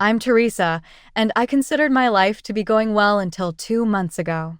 I'm Teresa, and I considered my life to be going well until 2 months ago.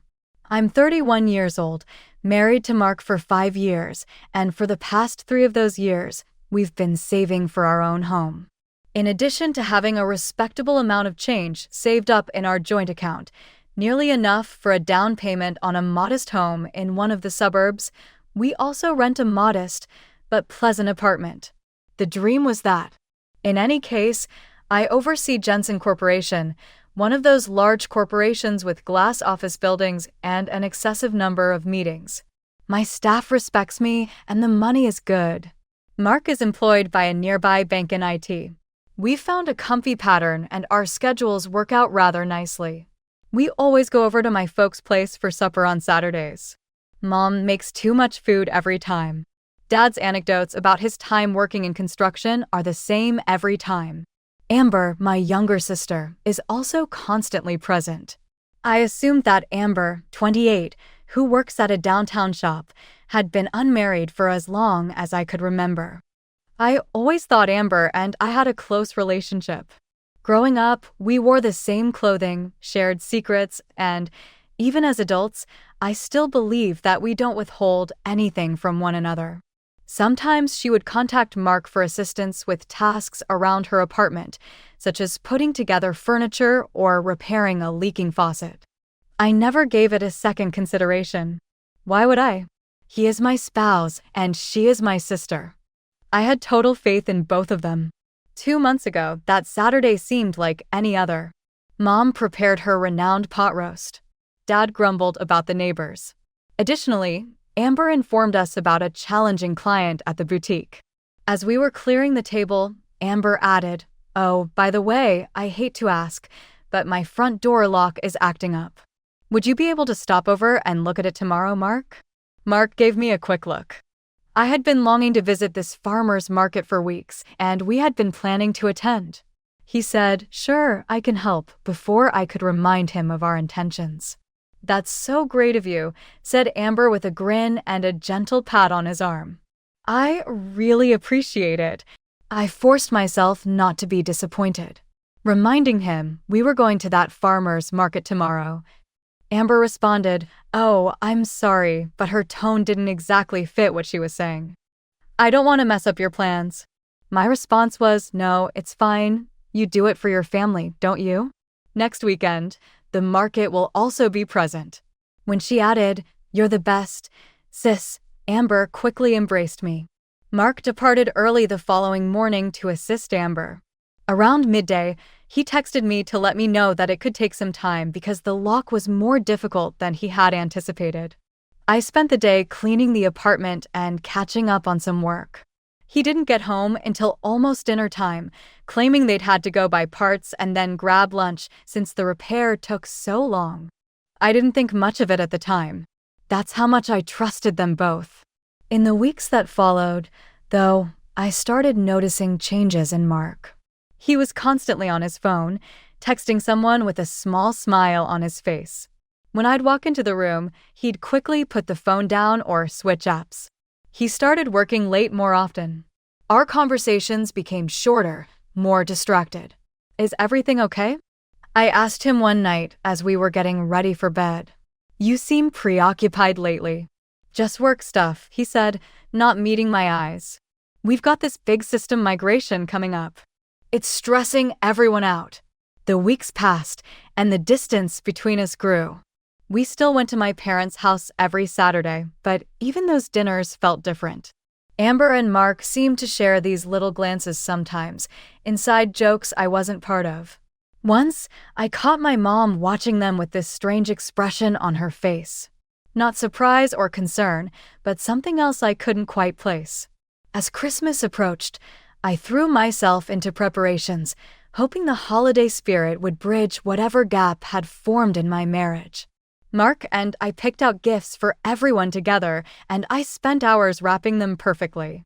I'm 31 years old, married to Mark for 5 years, and for the past 3 of those years, we've been saving for our own home. In addition to having a respectable amount of change saved up in our joint account, nearly enough for a down payment on a modest home in one of the suburbs, we also rent a modest but pleasant apartment. The dream was that. In any case, I oversee Jensen Corporation, one of those large corporations with glass office buildings and an excessive number of meetings. My staff respects me, and the money is good. Mark is employed by a nearby bank in IT. We've found a comfy pattern, and our schedules work out rather nicely. We always go over to my folks' place for supper on Saturdays. Mom makes too much food every time. Dad's anecdotes about his time working in construction are the same every time. Amber, my younger sister, is also constantly present. I assumed that Amber, 28, who works at a downtown shop, had been unmarried for as long as I could remember. I always thought Amber and I had a close relationship. Growing up, we wore the same clothing, shared secrets, and, even as adults, I still believe that we don't withhold anything from one another. Sometimes she would contact Mark for assistance with tasks around her apartment, such as putting together furniture or repairing a leaking faucet. I never gave it a second consideration. Why would I? He is my spouse, and she is my sister. I had total faith in both of them. 2 months ago, that Saturday seemed like any other. Mom prepared her renowned pot roast. Dad grumbled about the neighbors. Additionally, Amber informed us about a challenging client at the boutique. As we were clearing the table, Amber added, "Oh, by the way, I hate to ask, but my front door lock is acting up. Would you be able to stop over and look at it tomorrow, Mark?" Mark gave me a quick look. I had been longing to visit this farmer's market for weeks, and we had been planning to attend. He said, "Sure, I can help," before I could remind him of our intentions. "That's so great of you," said Amber with a grin and a gentle pat on his arm. I really appreciate it. I forced myself not to be disappointed, reminding him we were going to that farmer's market tomorrow. Amber responded, "Oh, I'm sorry," but her tone didn't exactly fit what she was saying. "I don't want to mess up your plans." My response was, "No, it's fine. You do it for your family, don't you?" Next weekend, the market will also be present. When she added, "You're the best, sis," Amber quickly embraced me. Mark departed early the following morning to assist Amber. Around midday, he texted me to let me know that it could take some time because the lock was more difficult than he had anticipated. I spent the day cleaning the apartment and catching up on some work. He didn't get home until almost dinner time, claiming they'd had to go buy parts and then grab lunch since the repair took so long. I didn't think much of it at the time. That's how much I trusted them both. In the weeks that followed, though, I started noticing changes in Mark. He was constantly on his phone, texting someone with a small smile on his face. When I'd walk into the room, he'd quickly put the phone down or switch apps. He started working late more often. Our conversations became shorter, more distracted. "Is everything okay?" I asked him one night as we were getting ready for bed. "You seem preoccupied lately." "Just work stuff," he said, not meeting my eyes. "We've got this big system migration coming up. It's stressing everyone out." The weeks passed, and the distance between us grew. We still went to my parents' house every Saturday, but even those dinners felt different. Amber and Mark seemed to share these little glances sometimes, inside jokes I wasn't part of. Once, I caught my mom watching them with this strange expression on her face. Not surprise or concern, but something else I couldn't quite place. As Christmas approached, I threw myself into preparations, hoping the holiday spirit would bridge whatever gap had formed in my marriage. Mark and I picked out gifts for everyone together, and I spent hours wrapping them perfectly.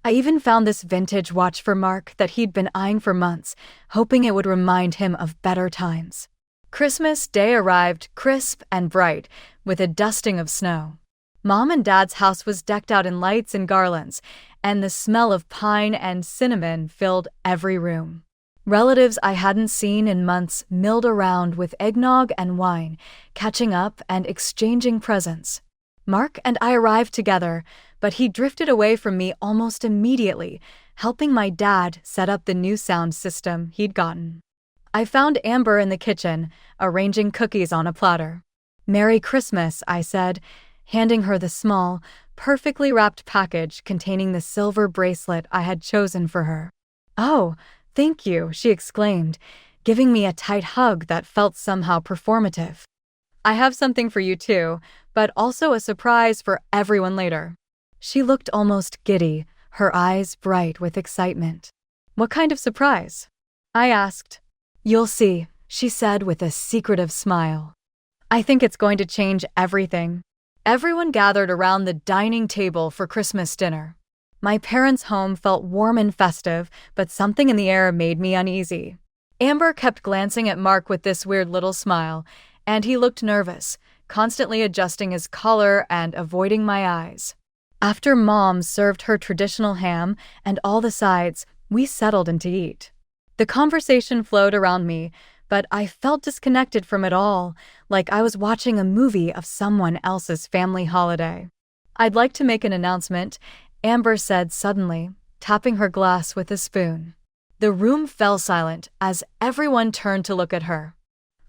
I even found this vintage watch for Mark that he'd been eyeing for months, hoping it would remind him of better times. Christmas Day arrived crisp and bright, with a dusting of snow. Mom and Dad's house was decked out in lights and garlands, and the smell of pine and cinnamon filled every room. Relatives I hadn't seen in months milled around with eggnog and wine, catching up and exchanging presents. Mark and I arrived together, but he drifted away from me almost immediately, helping my dad set up the new sound system he'd gotten. I found Amber in the kitchen, arranging cookies on a platter. "Merry Christmas," I said, handing her the small, perfectly wrapped package containing the silver bracelet I had chosen for her. "Oh, thank you," she exclaimed, giving me a tight hug that felt somehow performative. "I have something for you too, but also a surprise for everyone later." She looked almost giddy, her eyes bright with excitement. "What kind of surprise?" I asked. "You'll see," she said with a secretive smile. "I think it's going to change everything." Everyone gathered around the dining table for Christmas dinner. My parents' home felt warm and festive, but something in the air made me uneasy. Amber kept glancing at Mark with this weird little smile, and he looked nervous, constantly adjusting his collar and avoiding my eyes. After Mom served her traditional ham and all the sides, we settled in to eat. The conversation flowed around me, but I felt disconnected from it all, like I was watching a movie of someone else's family holiday. "I'd like to make an announcement," Amber said suddenly, tapping her glass with a spoon. The room fell silent as everyone turned to look at her.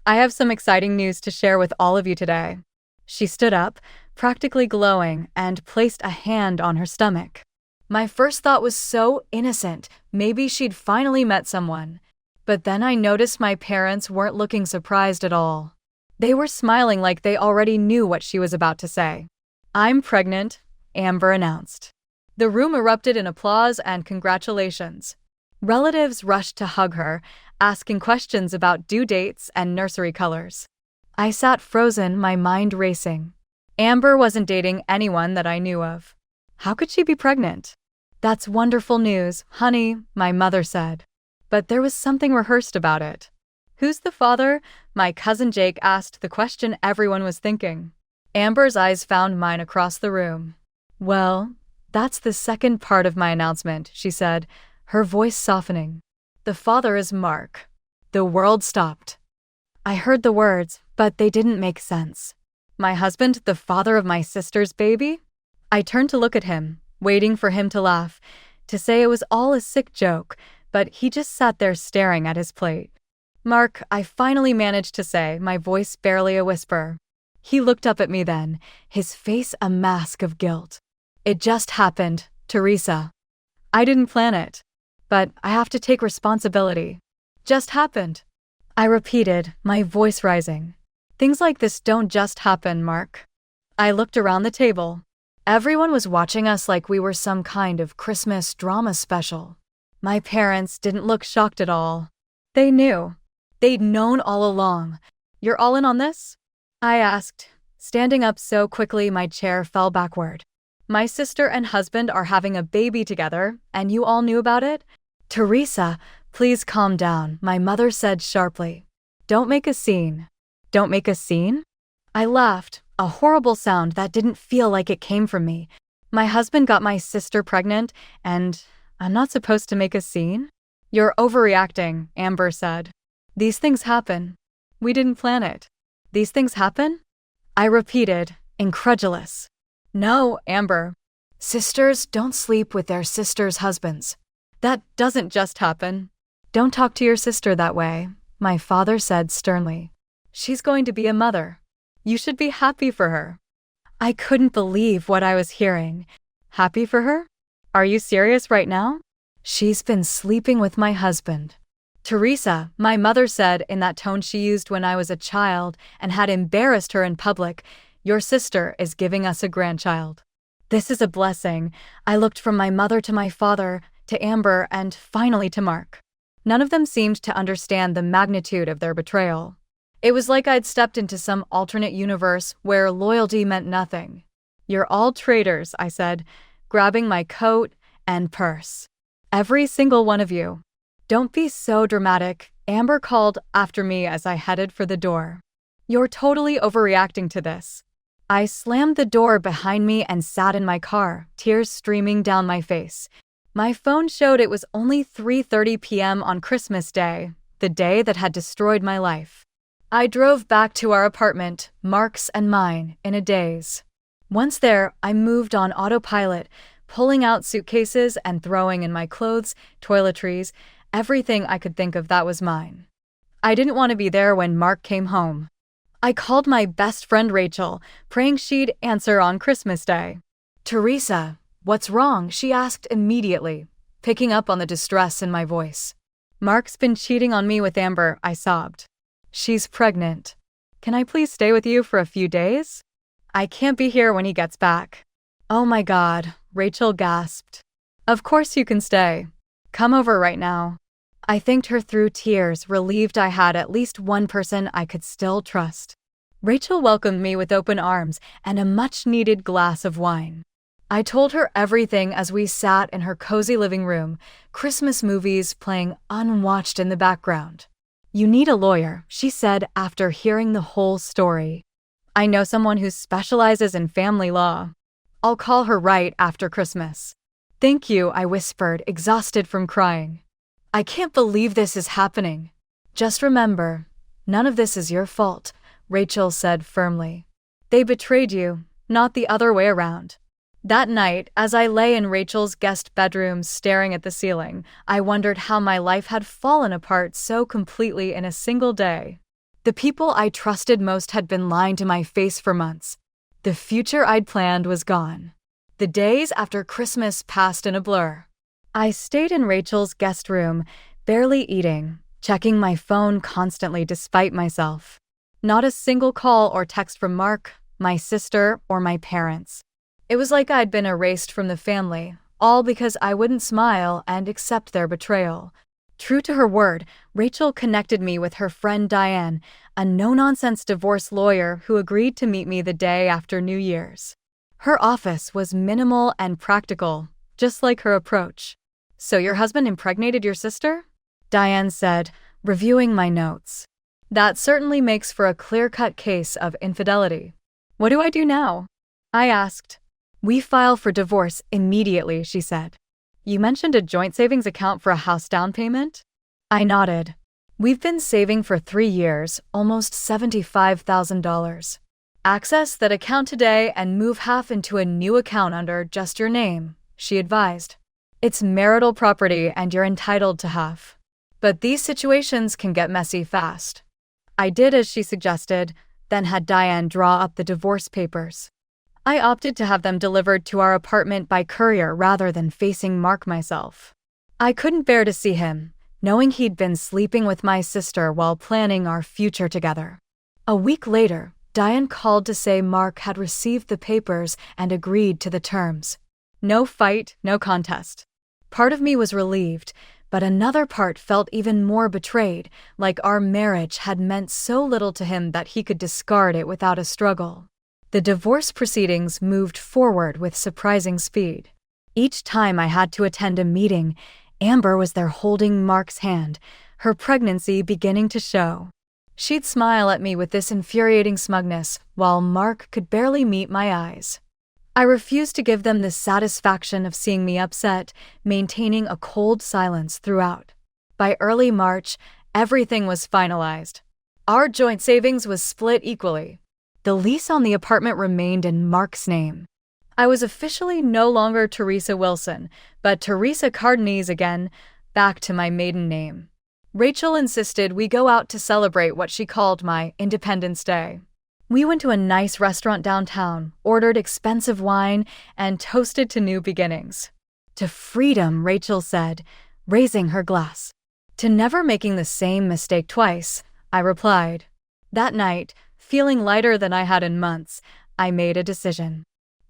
"I have some exciting news to share with all of you today." She stood up, practically glowing, and placed a hand on her stomach. My first thought was so innocent, maybe she'd finally met someone. But then I noticed my parents weren't looking surprised at all. They were smiling like they already knew what she was about to say. "I'm pregnant," Amber announced. The room erupted in applause and congratulations. Relatives rushed to hug her, asking questions about due dates and nursery colors. I sat frozen, my mind racing. Amber wasn't dating anyone that I knew of. How could she be pregnant? "That's wonderful news, honey," my mother said. But there was something rehearsed about it. "Who's the father?" my cousin Jake asked, the question everyone was thinking. Amber's eyes found mine across the room. "Well, that's the second part of my announcement," she said, her voice softening. "The father is Mark." The world stopped. I heard the words, but they didn't make sense. "My husband, the father of my sister's baby?" I turned to look at him, waiting for him to laugh, to say it was all a sick joke, but he just sat there staring at his plate. "Mark," I finally managed to say, my voice barely a whisper. He looked up at me then, his face a mask of guilt. "It just happened, Teresa. I didn't plan it. But I have to take responsibility." "Just happened," I repeated, my voice rising. "Things like this don't just happen, Mark." I looked around the table. Everyone was watching us like we were some kind of Christmas drama special. My parents didn't look shocked at all. They knew. They'd known all along. "You're all in on this?" I asked, standing up so quickly my chair fell backward. "My sister and husband are having a baby together, and you all knew about it?" "Teresa, please calm down," my mother said sharply. "Don't make a scene." "Don't make a scene?" I laughed, a horrible sound that didn't feel like it came from me. "My husband got my sister pregnant, and I'm not supposed to make a scene?" "You're overreacting," Amber said. "These things happen. We didn't plan it." "These things happen?" I repeated, incredulous. "No, Amber. Sisters don't sleep with their sisters' husbands. That doesn't just happen." "Don't talk to your sister that way," my father said sternly. "She's going to be a mother. You should be happy for her." I couldn't believe what I was hearing. Happy for her? Are you serious right now? "She's been sleeping with my husband." "Teresa," my mother said in that tone she used when I was a child and had embarrassed her in public, "your sister is giving us a grandchild." This is a blessing. I looked from my mother to my father, to Amber, and finally to Mark. None of them seemed to understand the magnitude of their betrayal. It was like I'd stepped into some alternate universe where loyalty meant nothing. "You're all traitors," I said, grabbing my coat and purse. "Every single one of you." "Don't be so dramatic," Amber called after me as I headed for the door. "You're totally overreacting to this." I slammed the door behind me and sat in my car, tears streaming down my face. My phone showed it was only 3:30 p.m. on Christmas Day, the day that had destroyed my life. I drove back to our apartment, Mark's and mine, in a daze. Once there, I moved on autopilot, pulling out suitcases and throwing in my clothes, toiletries, everything I could think of that was mine. I didn't want to be there when Mark came home. I called my best friend Rachel, praying she'd answer on Christmas Day. "Teresa, what's wrong?" she asked immediately, picking up on the distress in my voice. "Mark's been cheating on me with Amber," I sobbed. "She's pregnant. Can I please stay with you for a few days? I can't be here when he gets back." "Oh my God," Rachel gasped. "Of course you can stay. Come over right now." I thanked her through tears, relieved I had at least one person I could still trust. Rachel welcomed me with open arms and a much-needed glass of wine. I told her everything as we sat in her cozy living room, Christmas movies playing unwatched in the background. "You need a lawyer," she said after hearing the whole story. "I know someone who specializes in family law. I'll call her right after Christmas." "Thank you," I whispered, exhausted from crying. "I can't believe this is happening." "Just remember, none of this is your fault," Rachel said firmly. "They betrayed you, not the other way around." That night, as I lay in Rachel's guest bedroom staring at the ceiling, I wondered how my life had fallen apart so completely in a single day. The people I trusted most had been lying to my face for months. The future I'd planned was gone. The days after Christmas passed in a blur. I stayed in Rachel's guest room, barely eating, checking my phone constantly despite myself. Not a single call or text from Mark, my sister, or my parents. It was like I'd been erased from the family, all because I wouldn't smile and accept their betrayal. True to her word, Rachel connected me with her friend Diane, a no-nonsense divorce lawyer who agreed to meet me the day after New Year's. Her office was minimal and practical, just like her approach. "So your husband impregnated your sister?" Diane said, reviewing my notes. "That certainly makes for a clear-cut case of infidelity. What do I do now?" I asked. "We file for divorce immediately," she said. "You mentioned a joint savings account for a house down payment?" I nodded. "We've been saving for 3 years, almost $75,000. Access that account today and move half into a new account under just your name," she advised. "It's marital property and you're entitled to half. But these situations can get messy fast." I did as she suggested, then had Diane draw up the divorce papers. I opted to have them delivered to our apartment by courier rather than facing Mark myself. I couldn't bear to see him, knowing he'd been sleeping with my sister while planning our future together. A week later, Diane called to say Mark had received the papers and agreed to the terms. No fight, no contest. Part of me was relieved, but another part felt even more betrayed, like our marriage had meant so little to him that he could discard it without a struggle. The divorce proceedings moved forward with surprising speed. Each time I had to attend a meeting, Amber was there holding Mark's hand, her pregnancy beginning to show. She'd smile at me with this infuriating smugness, while Mark could barely meet my eyes. I refused to give them the satisfaction of seeing me upset, maintaining a cold silence throughout. By early March, everything was finalized. Our joint savings was split equally. The lease on the apartment remained in Mark's name. I was officially no longer Teresa Wilson, but Teresa Cardenese again, back to my maiden name. Rachel insisted we go out to celebrate what she called my Independence Day. We went to a nice restaurant downtown, ordered expensive wine, and toasted to new beginnings. "To freedom," Rachel said, raising her glass. "To never making the same mistake twice," I replied. That night, feeling lighter than I had in months, I made a decision.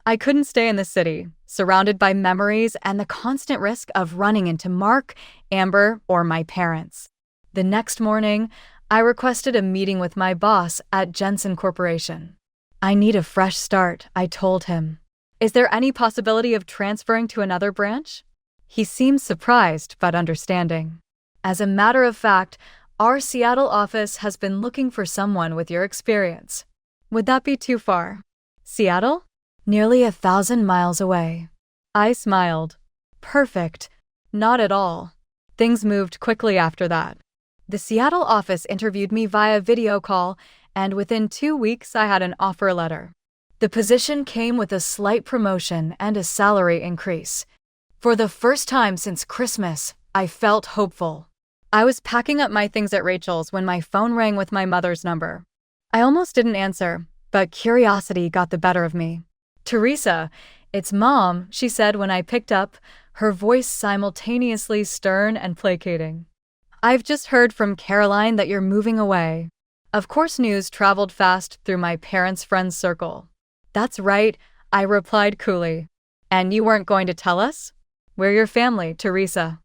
I couldn't stay in the city, surrounded by memories and the constant risk of running into Mark, Amber, or my parents. The next morning, I requested a meeting with my boss at Jensen Corporation. "I need a fresh start," I told him. "Is there any possibility of transferring to another branch?" He seemed surprised but understanding. "As a matter of fact, our Seattle office has been looking for someone with your experience." "Would that be too far?" "Seattle? Nearly 1,000 miles away." I smiled. "Perfect. Not at all. Things moved quickly after that. The Seattle office interviewed me via video call, and within 2 weeks I had an offer letter. The position came with a slight promotion and a salary increase. For the first time since Christmas, I felt hopeful. I was packing up my things at Rachel's when my phone rang with my mother's number. I almost didn't answer, but curiosity got the better of me. "Teresa, it's Mom," she said when I picked up, her voice simultaneously stern and placating. "I've just heard from Caroline that you're moving away." Of course, news traveled fast through my parents' friends' circle. "That's right," I replied coolly. "And you weren't going to tell us?" "We're your family, Teresa."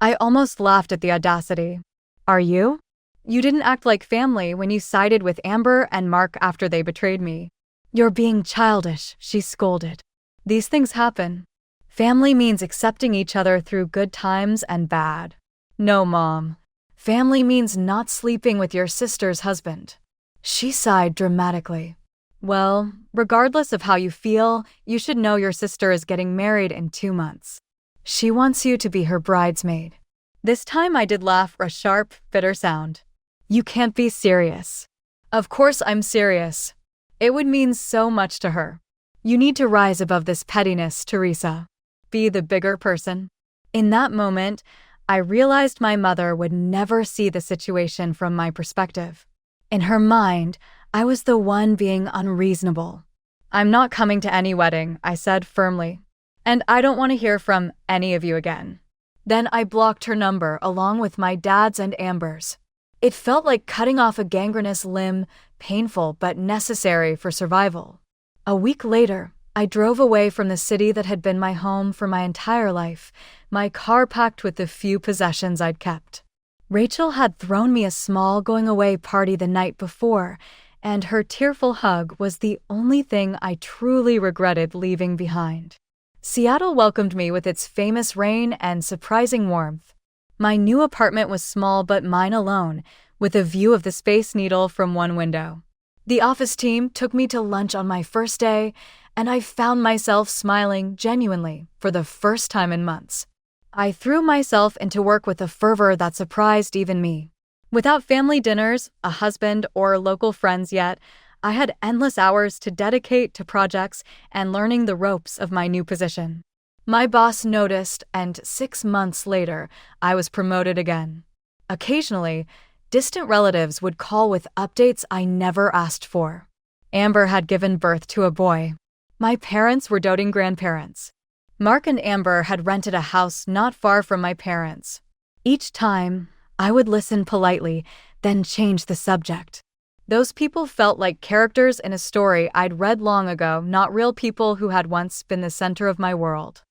I almost laughed at the audacity. "Are you? You didn't act like family when you sided with Amber and Mark after they betrayed me." "You're being childish," she scolded. "These things happen. Family means accepting each other through good times and bad." "No, Mom. Family means not sleeping with your sister's husband." She sighed dramatically. "Well, regardless of how you feel, you should know your sister is getting married in 2 months. She wants you to be her bridesmaid." This time I did laugh a sharp, bitter sound. "You can't be serious." "Of course I'm serious. It would mean so much to her. You need to rise above this pettiness, Teresa. Be the bigger person." In that moment, I realized my mother would never see the situation from my perspective. In her mind, I was the one being unreasonable. "I'm not coming to any wedding," I said firmly. "And I don't want to hear from any of you again." Then I blocked her number along with my dad's and Amber's. It felt like cutting off a gangrenous limb, painful but necessary for survival. A week later, I drove away from the city that had been my home for my entire life, my car packed with the few possessions I'd kept. Rachel had thrown me a small going-away party the night before, and her tearful hug was the only thing I truly regretted leaving behind. Seattle welcomed me with its famous rain and surprising warmth. My new apartment was small but mine alone, with a view of the Space Needle from one window. The office team took me to lunch on my first day, and I found myself smiling genuinely for the first time in months. I threw myself into work with a fervor that surprised even me. Without family dinners, a husband, or local friends yet, I had endless hours to dedicate to projects and learning the ropes of my new position. My boss noticed, and 6 months later, I was promoted again. Occasionally, distant relatives would call with updates I never asked for. Amber had given birth to a boy. My parents were doting grandparents. Mark and Amber had rented a house not far from my parents. Each time, I would listen politely, then change the subject. Those people felt like characters in a story I'd read long ago, not real people who had once been the center of my world.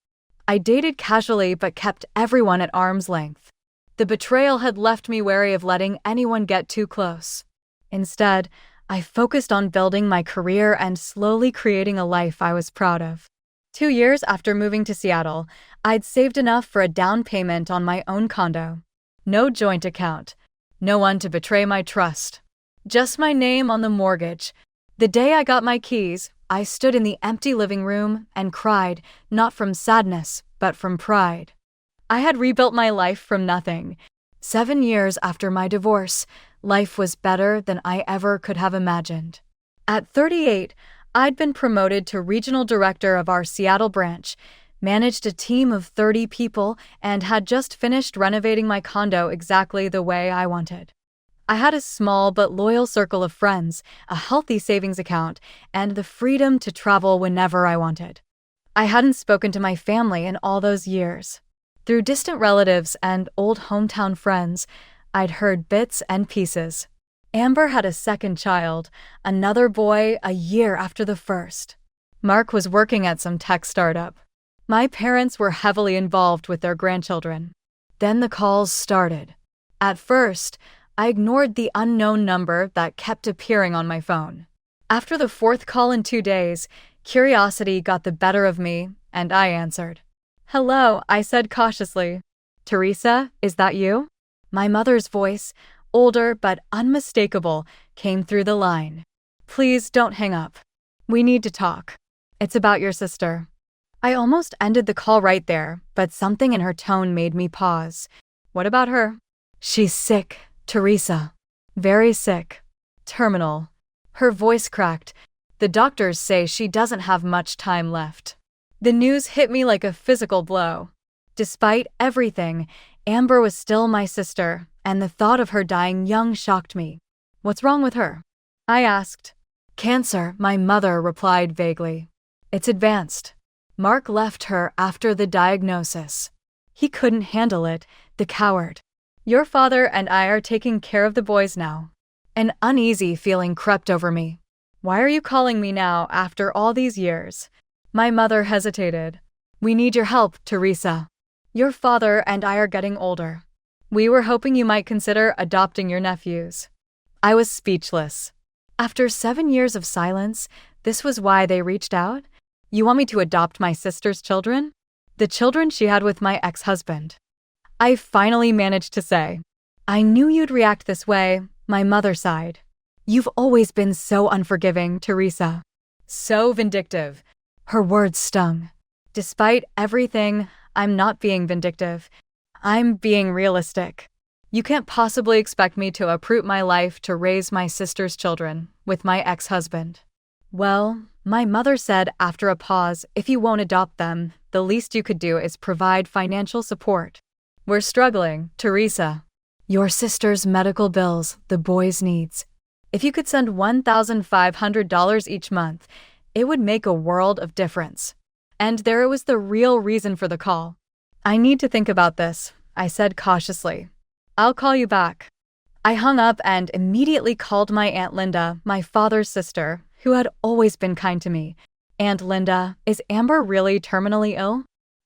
I dated casually but kept everyone at arm's length. The betrayal had left me wary of letting anyone get too close. Instead, I focused on building my career and slowly creating a life I was proud of. 2 years after moving to Seattle, I'd saved enough for a down payment on my own condo. No joint account. No one to betray my trust. Just my name on the mortgage. The day I got my keys, I stood in the empty living room and cried, not from sadness, but from pride. I had rebuilt my life from nothing. 7 years after my divorce, life was better than I ever could have imagined. At 38, I'd been promoted to regional director of our Seattle branch, managed a team of 30 people, and had just finished renovating my condo exactly the way I wanted. I had a small but loyal circle of friends, a healthy savings account, and the freedom to travel whenever I wanted. I hadn't spoken to my family in all those years. Through distant relatives and old hometown friends, I'd heard bits and pieces. Amber had a second child, another boy a year after the first. Mark was working at some tech startup. My parents were heavily involved with their grandchildren. Then the calls started. At first, I ignored the unknown number that kept appearing on my phone. After the 4th call in 2 days, curiosity got the better of me, and I answered. "Hello," I said cautiously. "Teresa, is that you?" My mother's voice, older but unmistakable, came through the line. "Please don't hang up. We need to talk. It's about your sister." I almost ended the call right there, but something in her tone made me pause. What about her? She's sick, Teresa. Very sick. Terminal. Her voice cracked. The doctors say she doesn't have much time left. The news hit me like a physical blow. Despite everything, Amber was still my sister, and the thought of her dying young shocked me. What's wrong with her? I asked. Cancer, my mother replied vaguely. It's advanced. Mark left her after the diagnosis. He couldn't handle it, the coward. Your father and I are taking care of the boys now. An uneasy feeling crept over me. Why are you calling me now after all these years? My mother hesitated. We need your help, Teresa. Your father and I are getting older. We were hoping you might consider adopting your nephews. I was speechless. After 7 years of silence, this was why they reached out? You want me to adopt my sister's children? The children she had with my ex-husband. I finally managed to say, I knew you'd react this way, my mother sighed. You've always been so unforgiving, Teresa. So vindictive. Her words stung. Despite everything, I'm not being vindictive. I'm being realistic. You can't possibly expect me to uproot my life to raise my sister's children with my ex-husband. Well, my mother said after a pause, if you won't adopt them, the least you could do is provide financial support. We're struggling, Teresa. Your sister's medical bills, the boys' needs. If you could send $1,500 each month, it would make a world of difference. And there was the real reason for the call. I need to think about this, I said cautiously. I'll call you back. I hung up and immediately called my Aunt Linda, my father's sister, who had always been kind to me. Aunt Linda, is Amber really terminally ill?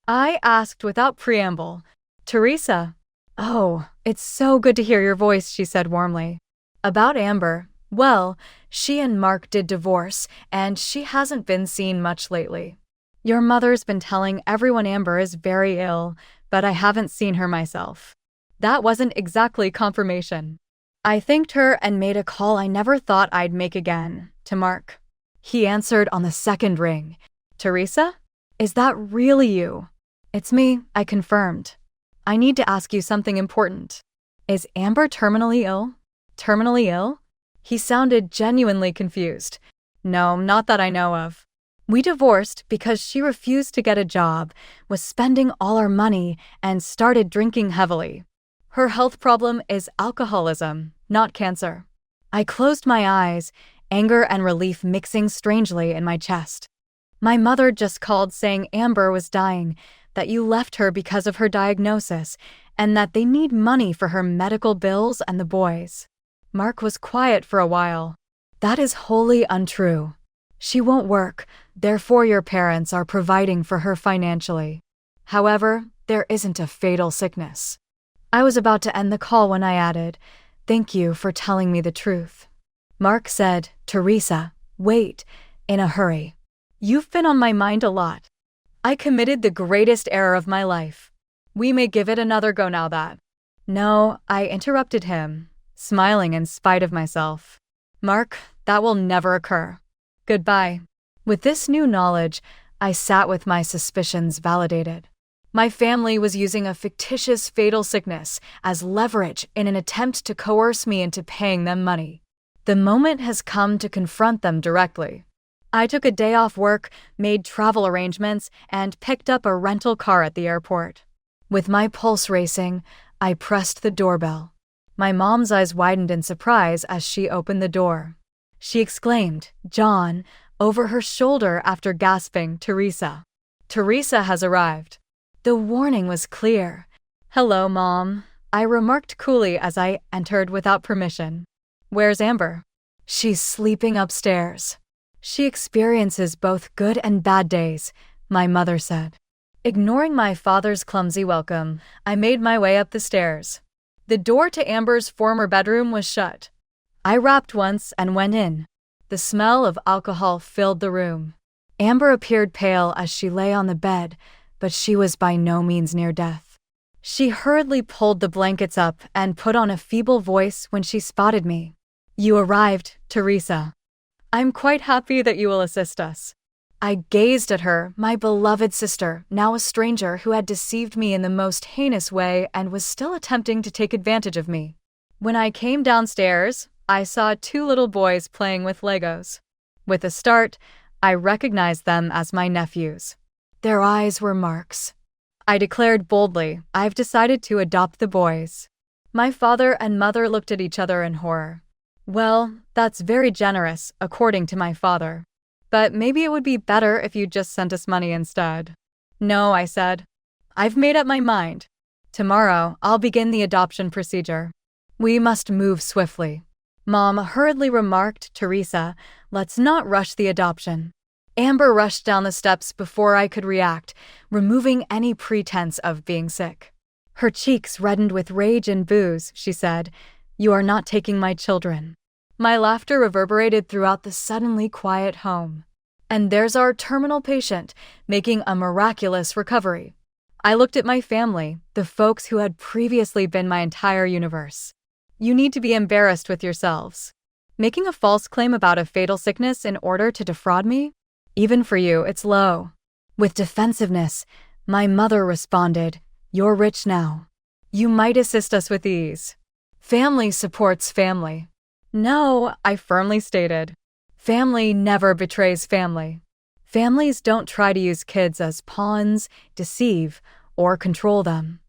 I asked without preamble. Teresa. Oh, it's so good to hear your voice, she said warmly. About Amber, well, she and Mark did divorce, and she hasn't been seen much lately. Your mother's been telling everyone Amber is very ill, but I haven't seen her myself. That wasn't exactly confirmation. I thanked her and made a call I never thought I'd make again, to Mark. He answered on the second ring. Teresa? Is that really you? It's me, I confirmed. I need to ask you something important. Is Amber terminally ill? Terminally ill? He sounded genuinely confused. No, not that I know of. We divorced because she refused to get a job, was spending all our money, and started drinking heavily. Her health problem is alcoholism, not cancer. I closed my eyes, anger and relief mixing strangely in my chest. My mother just called saying Amber was dying, that you left her because of her diagnosis, and that they need money for her medical bills and the boys. Mark was quiet for a while. That is wholly untrue. She won't work, therefore your parents are providing for her financially. However, there isn't a fatal sickness. I was about to end the call when I added, thank you for telling me the truth. Mark said, Teresa, wait, in a hurry. You've been on my mind a lot. I committed the greatest error of my life. We may give it another go now that. No, I interrupted him, smiling in spite of myself. Mark, that will never occur. Goodbye. With this new knowledge, I sat with my suspicions validated. My family was using a fictitious fatal sickness as leverage in an attempt to coerce me into paying them money. The moment has come to confront them directly. I took a day off work, made travel arrangements, and picked up a rental car at the airport. With my pulse racing, I pressed the doorbell. My mom's eyes widened in surprise as she opened the door. She exclaimed, John, over her shoulder after gasping, Teresa. Teresa has arrived. The warning was clear. Hello, Mom, I remarked coolly as I entered without permission. Where's Amber? She's sleeping upstairs. She experiences both good and bad days, my mother said. Ignoring my father's clumsy welcome, I made my way up the stairs. The door to Amber's former bedroom was shut. I rapped once and went in. The smell of alcohol filled the room. Amber appeared pale as she lay on the bed, but she was by no means near death. She hurriedly pulled the blankets up and put on a feeble voice when she spotted me. You arrived, Teresa. I'm quite happy that you will assist us. I gazed at her, my beloved sister, now a stranger who had deceived me in the most heinous way and was still attempting to take advantage of me. When I came downstairs, I saw two little boys playing with Legos. With a start, I recognized them as my nephews. Their eyes were Mark's. I declared boldly, I've decided to adopt the boys. My father and mother looked at each other in horror. Well, that's very generous, according to my father. But maybe it would be better if you just sent us money instead. No, I said. I've made up my mind. Tomorrow, I'll begin the adoption procedure. We must move swiftly. Mom hurriedly remarked, Teresa, let's not rush the adoption. Amber rushed down the steps before I could react, removing any pretense of being sick. Her cheeks reddened with rage and booze, she said, You are not taking my children. My laughter reverberated throughout the suddenly quiet home. And there's our terminal patient, making a miraculous recovery. I looked at my family, the folks who had previously been my entire universe. You need to be embarrassed with yourselves. Making a false claim about a fatal sickness in order to defraud me? Even for you, it's low. With defensiveness, my mother responded, You're rich now. You might assist us with ease. Family supports family. No, I firmly stated. Family never betrays family. Families don't try to use kids as pawns, deceive, or control them.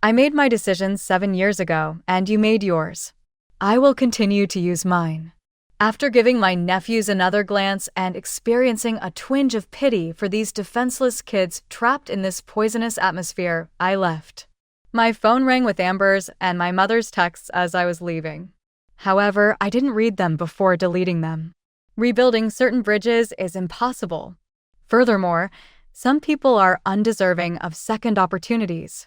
I made my decision 7 years ago, and you made yours. I will continue to use mine. After giving my nephews another glance and experiencing a twinge of pity for these defenseless kids trapped in this poisonous atmosphere, I left. My phone rang with Amber's and my mother's texts as I was leaving. However, I didn't read them before deleting them. Rebuilding certain bridges is impossible. Furthermore, some people are undeserving of second opportunities.